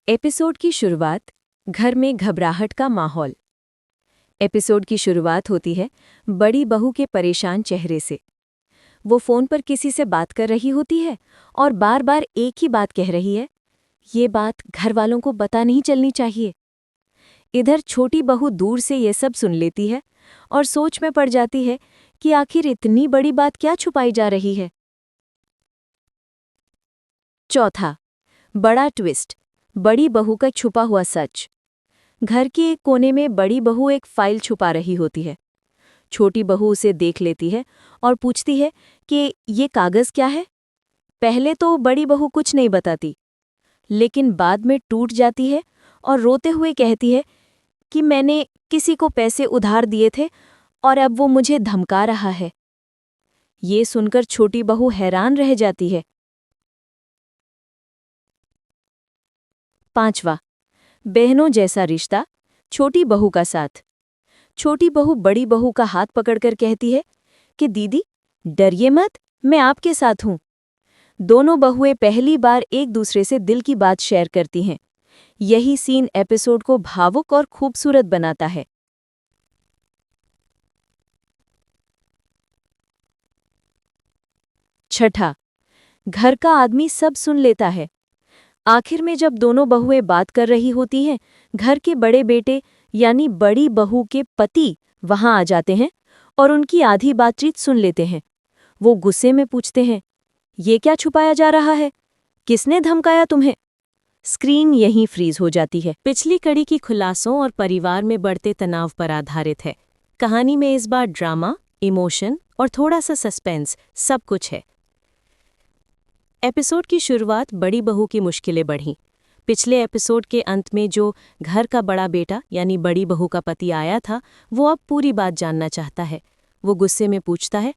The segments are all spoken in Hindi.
एपिसोड की शुरुआत। घर में घबराहट का माहौल। एपिसोड की शुरुआत होती है बड़ी बहू के परेशान चेहरे से। वो फोन पर किसी से बात कर रही होती है और बार बार एक ही बात कह रही है, ये बात घर वालों को पता नहीं चलनी चाहिए। इधर छोटी बहू दूर से ये सब सुन लेती है और सोच में पड़ जाती है कि आखिर इतनी बड़ी बात क्या छुपाई जा रही है। चौथा, बड़ा ट्विस्ट, बड़ी बहू का छुपा हुआ सच। घर के एक कोने में बड़ी बहू एक फाइल छुपा रही होती है। छोटी बहू उसे देख लेती है और पूछती है कि ये कागज क्या है। पहले तो बड़ी बहू कुछ नहीं बताती, लेकिन बाद में टूट जाती है और रोते हुए कहती है कि मैंने किसी को पैसे उधार दिए थे और अब वो मुझे धमका रहा है। ये सुनकर छोटी बहू हैरान रह जाती है। पांचवा, बहनों जैसा रिश्ता, छोटी बहू का साथ। छोटी बहू बड़ी बहू का हाथ पकड़कर कहती है कि दीदी डरिए मत, मैं आपके साथ हूं। दोनों बहुएं पहली बार एक दूसरे से दिल की बात शेयर करती हैं। यही सीन एपिसोड को भावुक और खूबसूरत बनाता है। छठा, घर का आदमी सब सुन लेता है। आखिर में जब दोनों बहुएं बात कर रही होती हैं, घर के बड़े बेटे यानी बड़ी बहू के पति वहां आ जाते हैं और उनकी आधी बातचीत सुन लेते हैं। वो गुस्से में पूछते हैं, ये क्या छुपाया जा रहा है? किसने धमकाया तुम्हें? स्क्रीन यहीं फ्रीज हो जाती है। पिछली कड़ी की खुलासों और परिवार में बढ़ते तनाव पर आधारित है। कहानी में इस बार ड्रामा, इमोशन और थोड़ा सा सस्पेंस सब कुछ है। एपिसोड की शुरुआत बड़ी बहू की मुश्किलें बढ़ीं। पिछले एपिसोड के अंत में जो घर का बड़ा बेटा यानी बड़ी बहू का पति आया था, वो अब पूरी बात जानना चाहता है। वो गुस्से में पूछता है,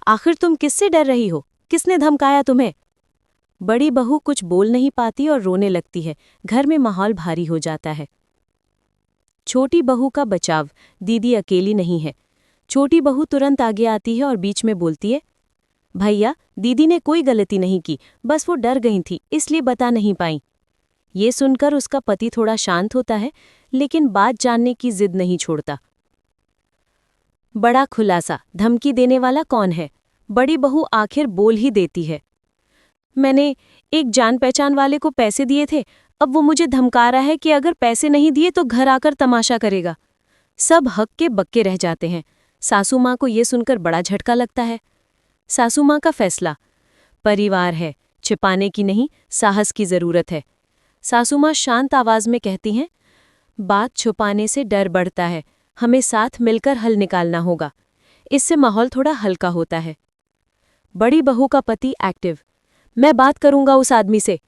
आखिर तुम किससे डर रही हो? किसने धमकाया तुम्हें? बड़ी बहू कुछ बोल नहीं पाती और रोने लगती है। घर में माहौल भारी हो जाता है। छोटी बहू का बचाव। दीदी अकेली नहीं है। छोटी बहू तुरंत आगे आती है और बीच में बोलती है, भैया दीदी ने कोई गलती नहीं की, बस वो डर गई थी इसलिए बता नहीं पाई। ये सुनकर उसका पति थोड़ा शांत होता है, लेकिन बात जानने की जिद नहीं छोड़ता। बड़ा खुलासा। धमकी देने वाला कौन है? बड़ी बहू आखिर बोल ही देती है, मैंने एक जान पहचान वाले को पैसे दिए थे, अब वो मुझे धमका रहा है कि अगर पैसे नहीं दिए तो घर आकर तमाशा करेगा। सब हक्के बक्के रह जाते हैं। सासू माँ को ये सुनकर बड़ा झटका लगता है। सासू माँ का फैसला। परिवार है, छिपाने की नहीं, साहस की जरूरत है। सासू माँ शांत आवाज में कहती हैं, बात छुपाने से डर बढ़ता है, हमें साथ मिलकर हल निकालना होगा। इससे माहौल थोड़ा हल्का होता है। बड़ी बहू का पति एक्टिव, मैं बात करूंगा उस आदमी से।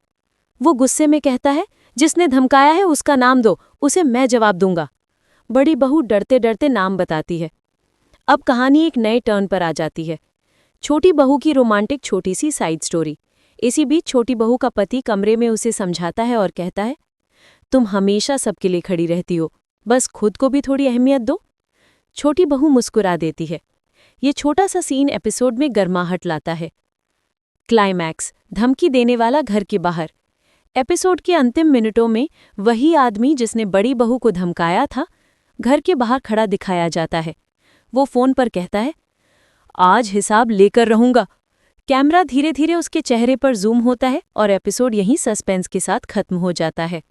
वो गुस्से में कहता है, जिसने धमकाया है उसका नाम दो, उसे मैं जवाब दूंगा। बड़ी बहू डरते डरते नाम बताती है। अब कहानी एक नए टर्न पर आ जाती है। छोटी बहू की रोमांटिक छोटी सी साइड स्टोरी। इसी बीच छोटी बहू का पति कमरे में उसे समझाता है और कहता है, तुम हमेशा सबके लिए खड़ी रहती हो, बस खुद को भी थोड़ी अहमियत दो। छोटी बहू मुस्कुरा देती है। ये छोटा सा सीन एपिसोड में गर्माहट लाता है। क्लाइमैक्स। धमकी देने वाला घर के बाहर। एपिसोड के अंतिम मिनटों में वही आदमी जिसने बड़ी बहू को धमकाया था, घर के बाहर खड़ा दिखाया जाता है। वो फोन पर कहता है, आज हिसाब लेकर रहूंगा। कैमरा धीरे धीरे उसके चेहरे पर जूम होता है और एपिसोड यहीं सस्पेंस के साथ खत्म हो जाता है।